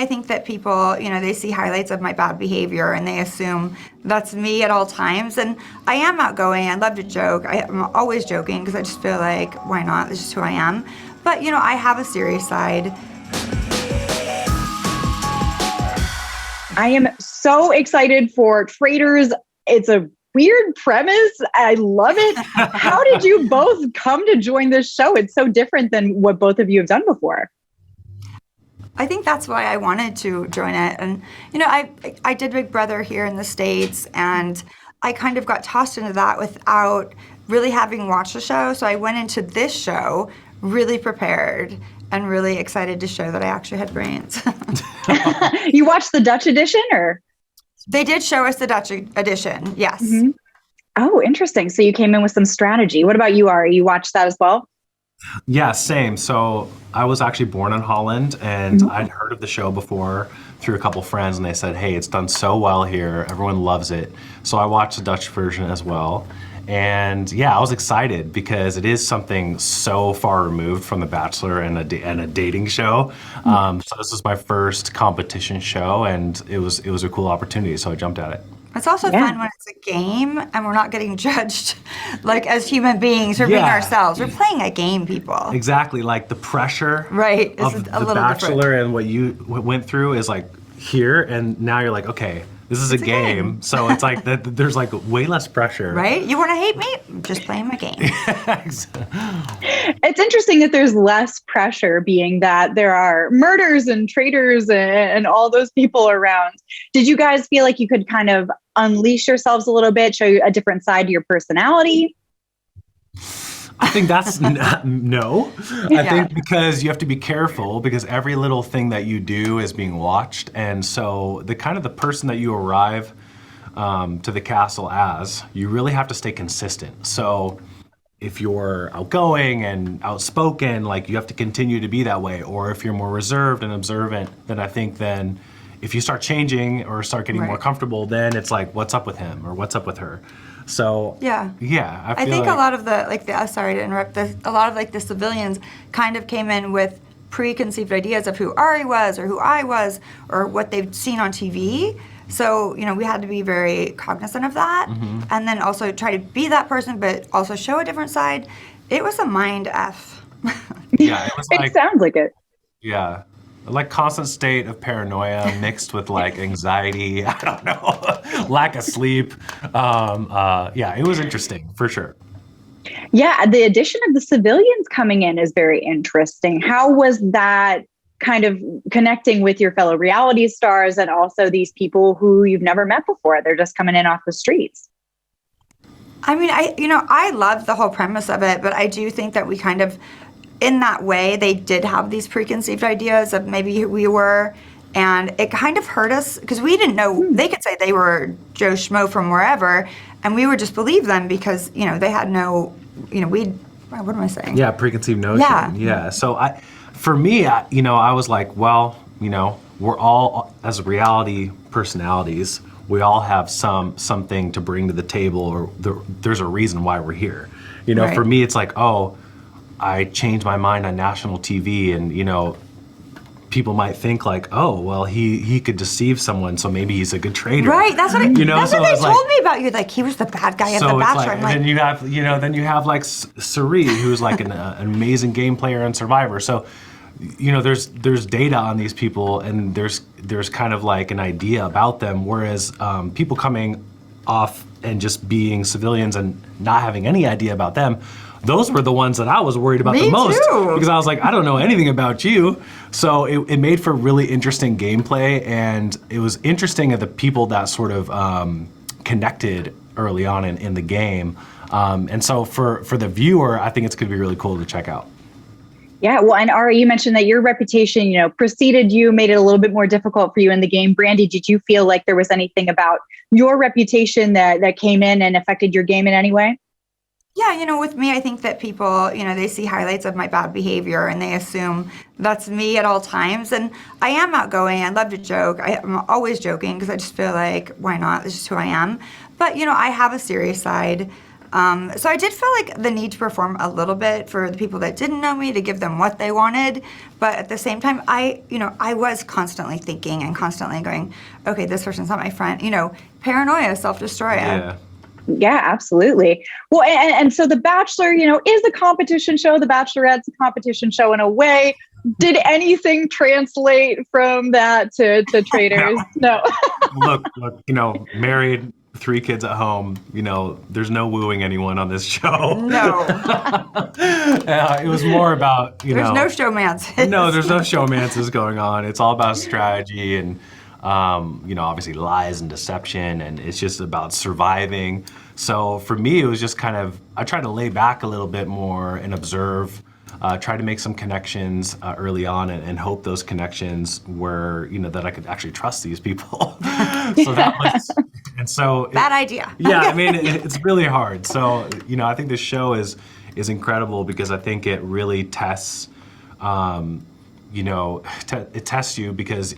I think that people, they see highlights of my bad behavior and they assume that's me at all times. And I am outgoing. I love to joke. I'm always joking because I just feel like, why not? This is who I am. But, I have a serious side. I am so excited for Traitors. It's a weird premise. I love it. How did you both come to join this show? It's so different than what both of you have done before. I think that's why I wanted to join it. And, I did Big Brother here in the States, and I kind of got tossed into that without really having watched the show. So I went into this show really prepared and really excited to show that I actually had brains. You watched the Dutch edition, or? They did show us the Dutch edition, yes. Mm-hmm. Oh, interesting. So you came in with some strategy. What about you, Arie? You watched that as well? Yeah, same. So I was actually born in Holland, and I'd heard of the show before through a couple friends, and they said, hey, it's done so well here. Everyone loves it. So I watched the Dutch version as well. And yeah, I was excited because it is something so far removed from The Bachelor and a dating show. So this is my first competition show, and it was a cool opportunity. So I jumped at it. It's also fun when it's a game and we're not getting judged like as human beings. We're being ourselves. We're playing a game, people. Exactly. Like the pressure of The Bachelor and what you went through is like here, and now you're like, okay, this is a game. So it's like there's like way less pressure. Right? You want to hate me? I'm just playing my game. It's interesting that there's less pressure, being that there are murders and traitors and all those people around. Did you guys feel like you could kind of unleash yourselves a little bit, show a different side to your personality? I think that's no. I think because you have to be careful because every little thing that you do is being watched. And so the person that you arrive to the castle as, you really have to stay consistent. So if you're outgoing and outspoken, like you have to continue to be that way. Or if you're more reserved and observant, then I think if you start changing or start getting more comfortable, then it's like, what's up with him or what's up with her? So I think a lot of sorry to interrupt. A lot of the civilians kind of came in with preconceived ideas of who Arie was or who I was or what they've seen on TV. So we had to be very cognizant of that, and then also try to be that person, but also show a different side. It was a mind f. Yeah, it was it sounds like it. Yeah. Like constant state of paranoia mixed with like anxiety, I don't know, lack of sleep. It was interesting for sure. Yeah, the addition of the civilians coming in is very interesting. How was that kind of connecting with your fellow reality stars and also these people who you've never met before? They're just coming in off the streets. I mean, I love the whole premise of it, but I do think that we kind of, in that way, they did have these preconceived ideas of maybe who we were, and it kind of hurt us because we didn't know. They could say they were Joe Schmo from wherever, and we would just believe them because they had no, what am I saying? Yeah, preconceived notion. Yeah. So for me, I was like, well, we're all, as reality personalities, we all have something to bring to the table, or there's a reason why we're here. For me, it's like, oh, I changed my mind on national TV, and people might think like, oh, well, he could deceive someone, so maybe he's a good traitor. Right. That's what that's what they told me about you. Like he was the bad guy at The Bachelor. Like, and then you have like Arie, who's like an amazing game player and survivor. So there's data on these people, and there's kind of like an idea about them. Whereas people coming off and just being civilians and not having any idea about them, those were the ones that I was worried about the most. Too. Because I was like, I don't know anything about you. So it made for really interesting gameplay, and it was interesting of the people that sort of connected early on in the game. And so for the viewer, I think it's going to be really cool to check out. Yeah, well, and Arie, you mentioned that your reputation, preceded you, made it a little bit more difficult for you in the game. Brandi, did you feel like there was anything about your reputation that came in and affected your game in any way? Yeah, with me, I think that people, they see highlights of my bad behavior and they assume that's me at all times. And I am outgoing. I love to joke. I'm always joking because I just feel like, why not? This is who I am. But, I have a serious side. So I did feel like the need to perform a little bit for the people that didn't know me, to give them what they wanted. But at the same time, I was constantly thinking and constantly going, okay, this person's not my friend. Paranoia, self-destroya. Yeah, absolutely. Well, and so The Bachelor, is a competition show. The Bachelorette's a competition show in a way. Did anything translate from that to Traitors? No. Look, married, 3 kids at home, there's no wooing anyone on this show. No. It was more about, There's no showmances. No, there's no showmances going on. It's all about strategy and, obviously lies and deception, and it's just about surviving. So for me, it was just I tried to lay back a little bit more and observe, try to make some connections early on and hope those connections were, that I could actually trust these people. Bad idea. Yeah, I mean, it's really hard. So, I think this show is incredible because I think it really tests, it tests you because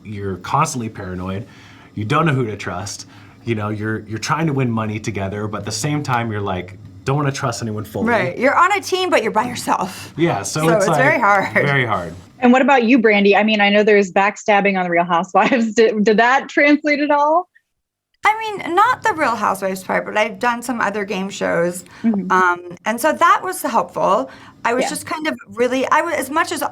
you're constantly paranoid. You don't know who to trust. You're trying to win money together, but at the same time, you're like, don't want to trust anyone fully. Right. You're on a team, but you're by yourself. Yeah, so it's very hard. Very hard. And what about you, Brandi? I mean, I know there's backstabbing on The Real Housewives. Did that translate at all? I mean, not the Real Housewives part, but I've done some other game shows. Mm-hmm. And so that was helpful. I was just kind of really, as much as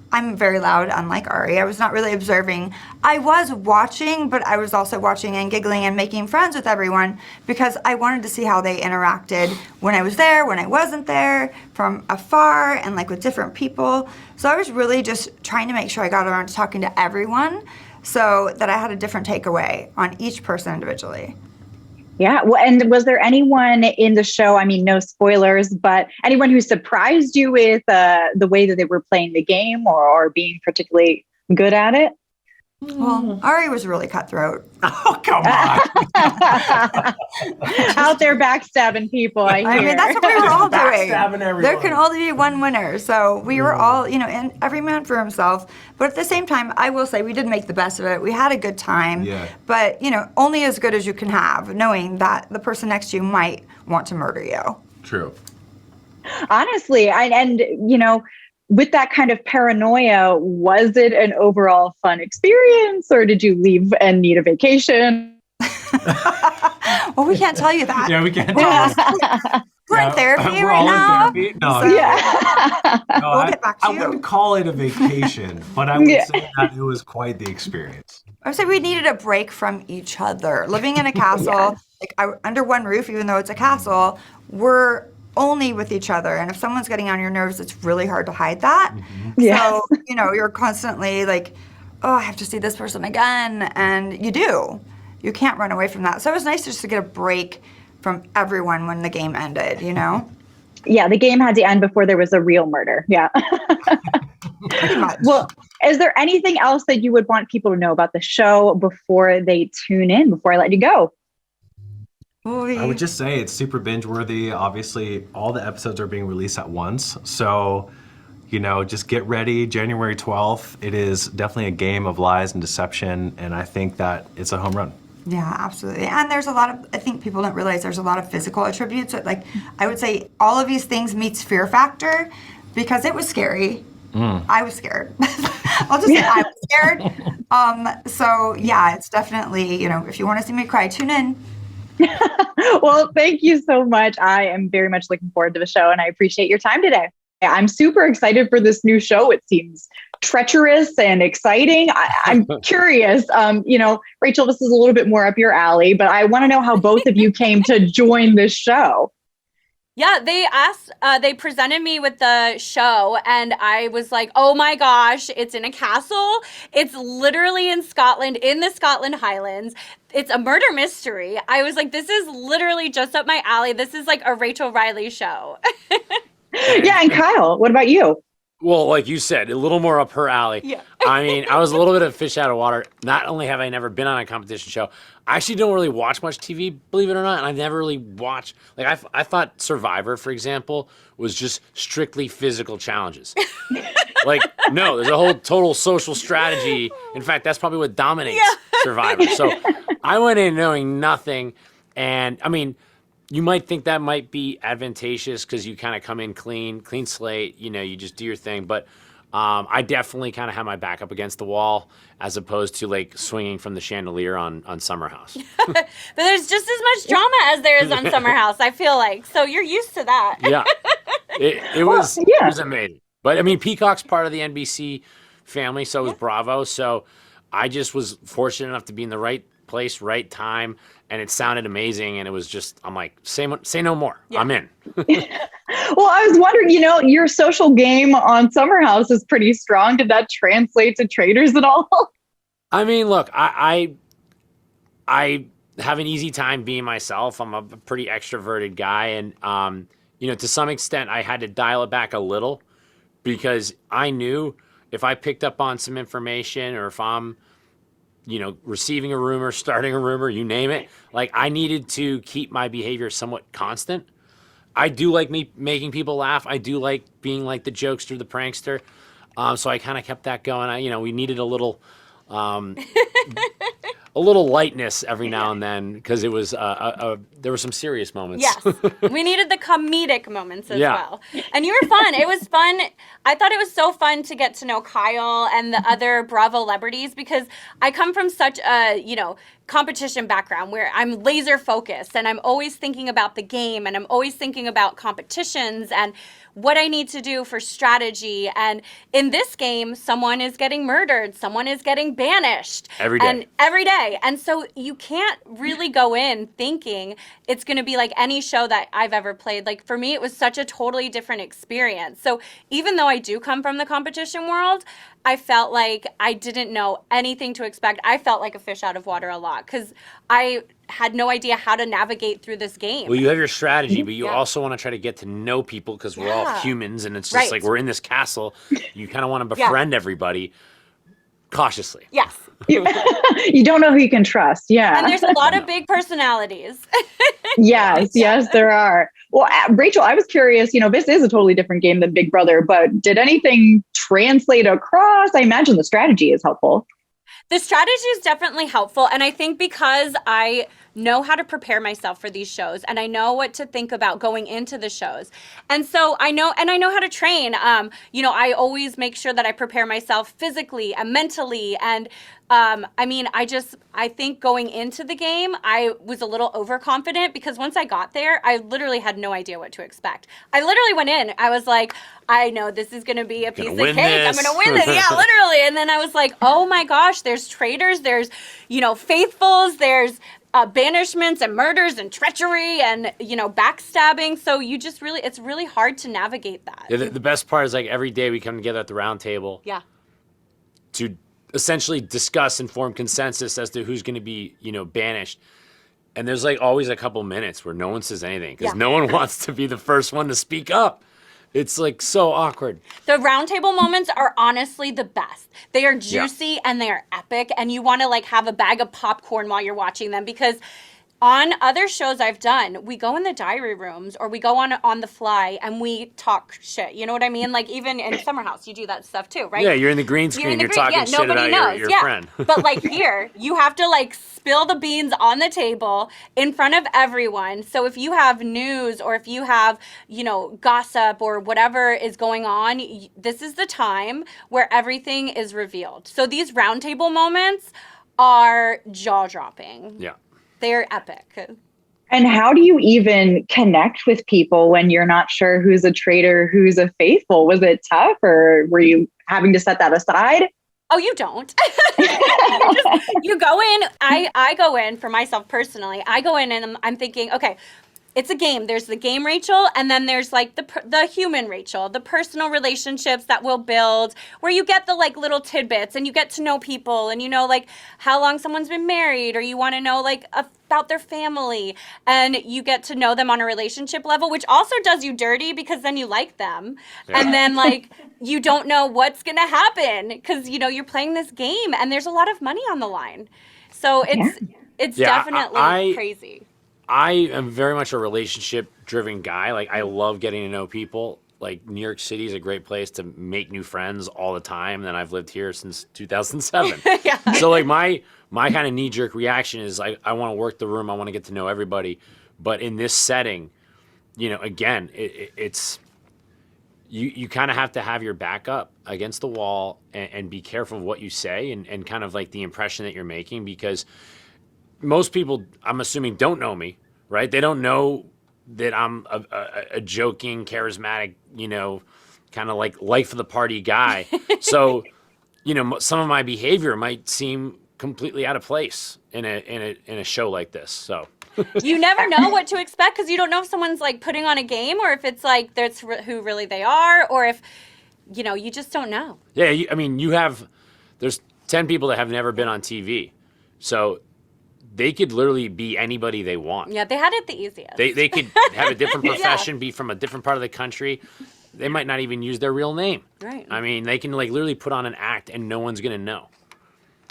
I'm very loud, unlike Arie. I was not really observing. I was watching, but I was also watching and giggling and making friends with everyone because I wanted to see how they interacted when I was there, when I wasn't there, from afar, and with different people. So I was really just trying to make sure I got around to talking to everyone so that I had a different takeaway on each person individually. Yeah. Well, and was there anyone in the show, I mean, no spoilers, but anyone who surprised you with the way that they were playing the game or being particularly good at it? Well, Arie was really cutthroat. Oh, come on. Out there backstabbing people, I hear. I mean, that's what we were all doing. Backstabbing everyone. There can only be one winner. So we were all, and every man for himself. But at the same time, I will say we did make the best of it. We had a good time. Yeah. But, only as good as you can have, knowing that the person next to you might want to murder you. True. Honestly, with that kind of paranoia, was it an overall fun experience or did you leave and need a vacation? Well, we can't tell you that. Yeah, we can't tell you. We're in therapy we're right all now. in therapy? No, So we'll get back to I you. wouldn't call it a vacation, but I would say that it was quite the experience. I would say we needed a break from each other. Living in a castle, under one roof, even though it's a castle, we're only with each other. And if someone's getting on your nerves, it's really hard to hide that. Mm-hmm. So, you're constantly like, oh, I have to see this person again. And you do. You can't run away from that. So it was nice just to get a break from everyone when the game ended, Yeah, the game had to end before there was a real murder. Yeah. Pretty much. Well, is there anything else that you would want people to know about the show before they tune in, before I let you go? I would just say it's super binge worthy. Obviously, all the episodes are being released at once. So, just get ready. January 12th. It is definitely a game of lies and deception. And I think that it's a home run. Yeah, absolutely. And there's a lot of, I think people don't realize there's a lot of physical attributes. I would say all of these things meets fear factor because it was scary. I was scared. I'll just say I was scared. So yeah, it's definitely, if you want to see me cry, tune in. Well, thank you so much. I am very much looking forward to the show and I appreciate your time today. I'm super excited for this new show. It seems treacherous and exciting. I'm curious, Rachel, this is a little bit more up your alley, but I want to know how both of you came to join this show. Yeah, they presented me with the show and I was like, oh my gosh, it's in a castle. It's literally in Scotland, in the Scotland Highlands. It's a murder mystery. I was like, this is literally just up my alley. This is like a Rachel Reilly show. Yeah, and Kyle, what about you? Well, like you said, a little more up her alley. Yeah. I mean, I was a little bit of fish out of water. Not only have I never been on a competition show, I actually don't really watch much TV, believe it or not. And I've never really watched, I thought Survivor, for example, was just strictly physical challenges. No, there's a whole total social strategy. In fact, that's probably what dominates Survivor. So I went in knowing nothing. And I mean, you might think that might be advantageous because you kind of come in clean slate, you just do your thing. But I definitely kind of have my back up against the wall as opposed to like swinging from the chandelier on Summer House. But there's just as much drama as there is on Summer House, I feel like. So you're used to that. Yeah. It was amazing. But I mean, Peacock's part of the NBC family, so is Bravo. So I just was fortunate enough to be in the right place, right time, and it sounded amazing. And it was just, I'm like, say no more. Yeah. I'm in. Well, I was wondering, your social game on Summer House is pretty strong. Did that translate to Traitors at all? I mean, look, I have an easy time being myself. I'm a pretty extroverted guy. And, to some extent, I had to dial it back a little because I knew if I picked up on some information or if I'm, receiving a rumor, starting a rumor, you name it, like I needed to keep my behavior somewhat constant. I do like me making people laugh. I do like being like the jokester, the prankster. So I kind of kept that going. We needed a little lightness every now and then because it was there were some serious moments. Yes, we needed the comedic moments as well. And you were fun. It was fun. I thought it was so fun to get to know Kyle and the other Bravo celebrities because I come from such a competition background where I'm laser focused and I'm always thinking about the game and I'm always thinking about competitions and what I need to do for strategy. And in this game, someone is getting murdered, someone is getting banished. Every day. And so you can't really go in thinking it's going to be like any show that I've ever played. Like for me, it was such a totally different experience. So even though I do come from the competition world, I felt like I didn't know anything to expect. I felt like a fish out of water a lot because I had no idea how to navigate through this game. Well, you have your strategy, but you also want to try to get to know people because we're all humans and it's just like we're in this castle. You kind of want to befriend everybody cautiously. Yes. You don't know who you can trust. Yeah. And there's a lot of big personalities. Yes, there are. Well, Rachel, I was curious, this is a totally different game than Big Brother, but did anything translate across? I imagine the strategy is helpful. The strategy is definitely helpful. And I think because I know how to prepare myself for these shows and I know what to think about going into the shows. And so I know how to train. I always make sure that I prepare myself physically and mentally. And I think going into the game, I was a little overconfident because once I got there, I literally had no idea what to expect. I literally went in. I was like, I know this is going to be a piece of cake. I'm going to win this. Yeah, literally. And then I was like, oh my gosh, there's traitors. There's, faithfuls. There's banishments and murders and treachery and, backstabbing. So it's really hard to navigate that. Yeah, the best part is like every day we come together at the round table. Yeah. To essentially discuss and form consensus as to who's going to be, banished. And there's like always a couple minutes where no one says anything because no one wants to be the first one to speak up. It's like so awkward. The roundtable moments are honestly the best. They are juicy and they are epic, and you want to like have a bag of popcorn while you're watching them because on other shows I've done, we go in the diary rooms or we go on the fly and we talk shit. You know what I mean? Like even in Summer House, you do that stuff too, right? Yeah, you're in the green screen. You're talking shit about your friend. But like here, you have to like spill the beans on the table in front of everyone. So if you have news or if you have, gossip or whatever is going on, this is the time where everything is revealed. So these roundtable moments are jaw-dropping. Yeah. They're epic. And how do you even connect with people when you're not sure who's a traitor, who's a faithful? Was it tough or were you having to set that aside? Oh, you don't. You go in. I go in for myself personally. I go in and I'm thinking, okay, it's a game. There's the game Rachel, and then there's like the human Rachel, the personal relationships that we'll build, where you get the like little tidbits and you get to know people, and like how long someone's been married, or you want to know like about their family, and you get to know them on a relationship level, which also does you dirty because then you like them, and then like you don't know what's gonna happen because you're playing this game and there's a lot of money on the line, so it's definitely crazy. I am very much a relationship-driven guy. Like, I love getting to know people. Like, New York City is a great place to make new friends all the time. And I've lived here since 2007. So, like, my kind of knee-jerk reaction is I want to work the room. I want to get to know everybody. But in this setting, again, it's you kind of have to have your back up against the wall and be careful of what you say and kind of like the impression that you're making, because most people, I'm assuming, don't know me, right? They don't know that I'm a joking, charismatic, kind of like life of the party guy. So, some of my behavior might seem completely out of place in a show like this. So you never know what to expect, because you don't know if someone's like putting on a game, or if it's like that's who really they are, or if you just don't know. Yeah, there's 10 people that have never been on TV, so they could literally be anybody they want. Yeah, they had it the easiest. They could have a different profession, be from a different part of the country. They might not even use their real name. Right. I mean, they can like literally put on an act and no one's gonna know.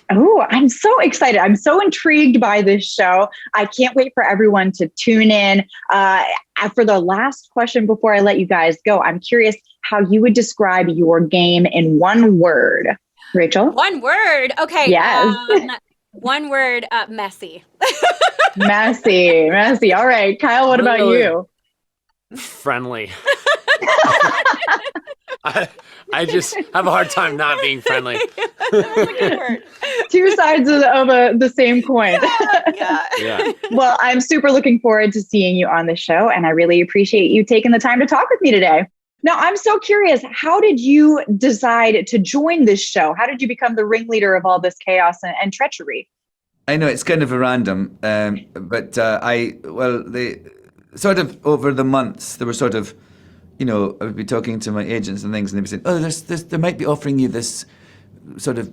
Oh, I'm so excited. I'm so intrigued by this show. I can't wait for everyone to tune in. For the last question before I let you guys go, I'm curious how you would describe your game in one word. Rachel? One word. Okay. Yes. One word, messy. Messy. All right. Kyle, what about you? Friendly. I just have a hard time not being friendly. That's a good word. Two sides of the same coin. Yeah. Well, I'm super looking forward to seeing you on the show, and I really appreciate you taking the time to talk with me today. Now, I'm so curious, how did you decide to join this show? How did you become the ringleader of all this chaos and treachery? I know it's kind of a random, but they sort of over the months, there were sort of, I would be talking to my agents and things, and they'd be saying, oh, they might be offering you this sort of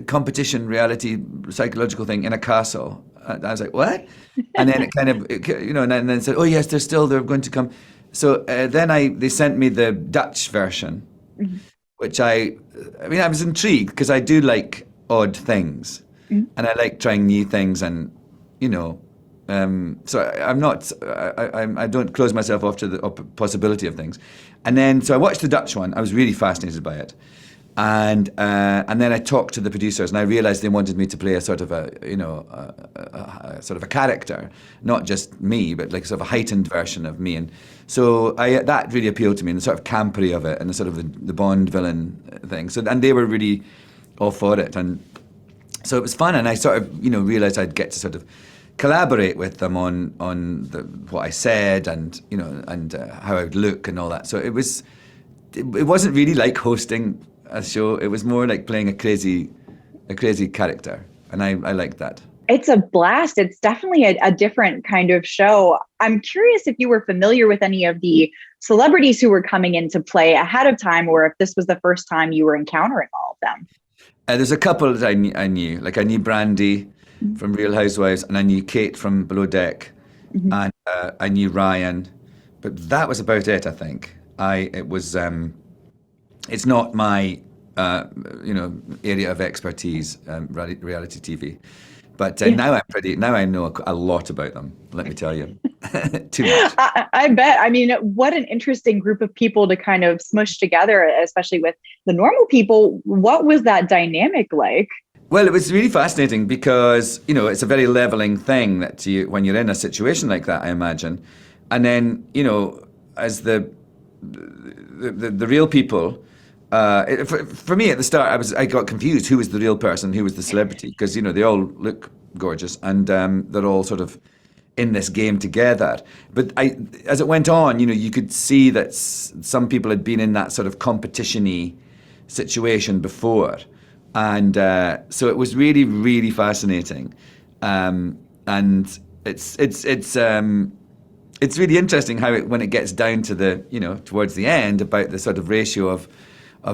competition reality psychological thing in a castle. And I was like, what? And then and then said, oh yes, they're going to come. So then they sent me the Dutch version, mm-hmm. which I was intrigued because I do like odd things, mm-hmm. and I like trying new things, and so I don't close myself off to the possibility of things. And then so I watched the Dutch one. I was really fascinated by it, and then I talked to the producers, and I realized they wanted me to play a sort of a character, not just me, but like sort of a heightened version of me. And so that really appealed to me, and the sort of campery of it, and the sort of the Bond villain thing. So and they were really all for it, and so it was fun. And I sort of realized I'd get to sort of collaborate with them on what I said, and how I would look and all that. So it wasn't really like hosting a show. It was more like playing a crazy character, and I liked that. It's a blast. It's definitely a different kind of show. I'm curious if you were familiar with any of the celebrities who were coming into play ahead of time, or if this was the first time you were encountering all of them. There's a couple that I knew. Like I knew Brandi from Real Housewives, and I knew Kate from Below Deck, mm-hmm. and I knew Ryan, but that was about it. I think it's not my area of expertise, reality TV. But now I know a lot about them. Let me tell you, too much. I bet. I mean, what an interesting group of people to kind of smush together, especially with the normal people. What was that dynamic like? Well, it was really fascinating because, it's a very leveling thing that when you're in a situation like that, I imagine. And then, as the real people, for me at the start, I got confused who was the real person, who was the celebrity, because, they all look gorgeous, and they're all sort of in this game together. But as it went on, you could see that some people had been in that sort of competition-y situation before. And so it was really, really fascinating, and it's really interesting how when it gets down to the towards the end, about the sort of ratio of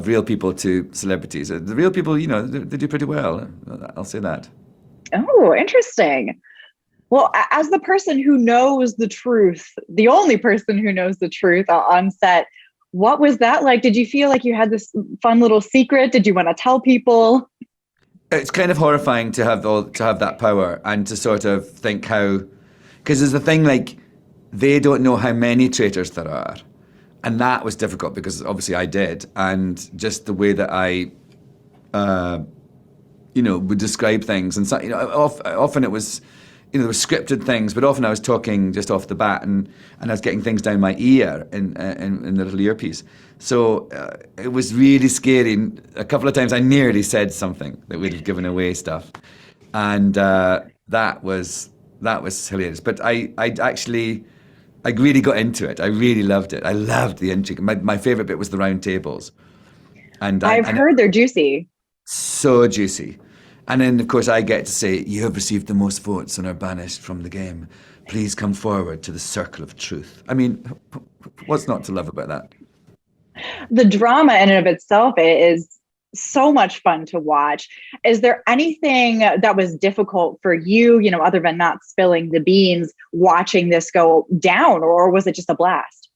real people to celebrities. The real people, they do pretty well. I'll say that. Oh, interesting. Well, as the person who knows the truth, the only person who knows the truth on set, what was that like? Did you feel like you had this fun little secret? Did you want to tell people? It's kind of horrifying to have that power, and to sort of think how, because there's a thing like they don't know how many traitors there are, and that was difficult because obviously I did, and just the way that I, would describe things, and so, often it was, there were scripted things, but often I was talking just off the bat, and I was getting things down my ear in the little earpiece. So it was really scary. And a couple of times I nearly said something that would have given away stuff, and that was hilarious. But I really got into it. I really loved it. I loved the intrigue. My favorite bit was the round tables, and I've heard they're juicy. So juicy. And then, of course, I get to say, you have received the most votes and are banished from the game. Please come forward to the circle of truth. I mean, what's not to love about that? The drama in and of itself is so much fun to watch. Is there anything that was difficult for you, other than not spilling the beans, watching this go down, or was it just a blast?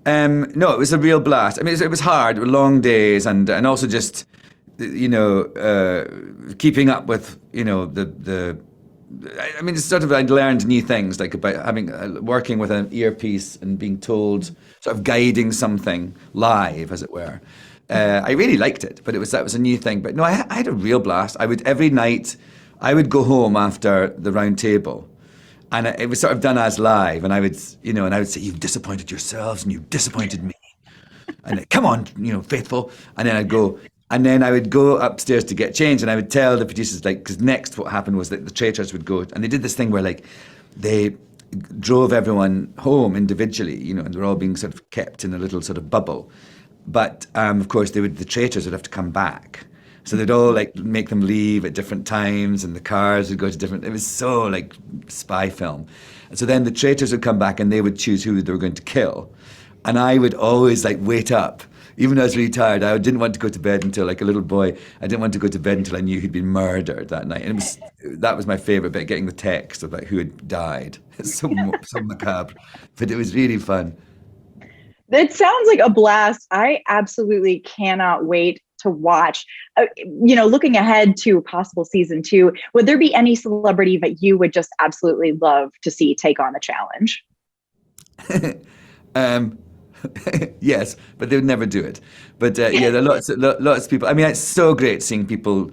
No, it was a real blast. I mean, it was hard. It were long days, and also just, keeping up with, I mean, it's sort of, I'd learned new things, like about working with an earpiece and being told, sort of guiding something live, as it were. I really liked it, but that was a new thing. But no, I had a real blast. Every night, I would go home after the round table, and it was sort of done as live, and I would say, you've disappointed yourselves and you've disappointed me. And come on, faithful. And then I would go upstairs to get changed, and I would tell the producers, because next what happened was that the Traitors would go, and they did this thing where they drove everyone home individually, and they were all being sort of kept in a little sort of bubble. But of course, the Traitors would have to come back. So they'd all make them leave at different times, and the cars would go to different. It was so spy film. And so then the Traitors would come back, and they would choose who they were going to kill. And I would always wait up. Even though I was really tired, I didn't want to go to bed until, like a little boy, I didn't want to go to bed until I knew he'd been murdered that night. And that was my favourite bit, getting the text about who had died. It's so macabre, but it was really fun. It sounds like a blast. I absolutely cannot wait to watch. Looking ahead to possible season 2, would there be any celebrity that you would just absolutely love to see take on the challenge? Yes, but they would never do it. But there are lots of people. I mean, it's so great seeing people,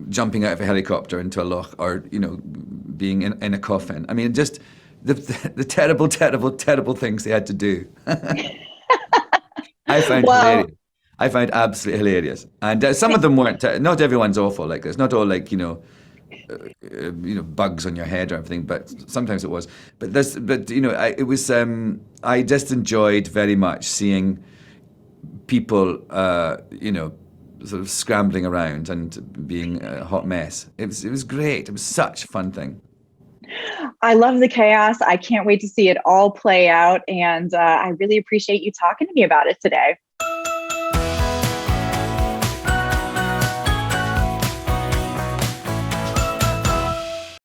jumping out of a helicopter into a loch, or being in a coffin. I mean, just the terrible, terrible, terrible things they had to do. I found hilarious. I found absolutely hilarious, and some of them weren't. Not everyone's awful like this. Not all bugs on your head or everything, but sometimes it was. It was. I just enjoyed very much seeing people, sort of scrambling around and being a hot mess. It was great. It was such a fun thing. I love the chaos. I can't wait to see it all play out, and I really appreciate you talking to me about it today.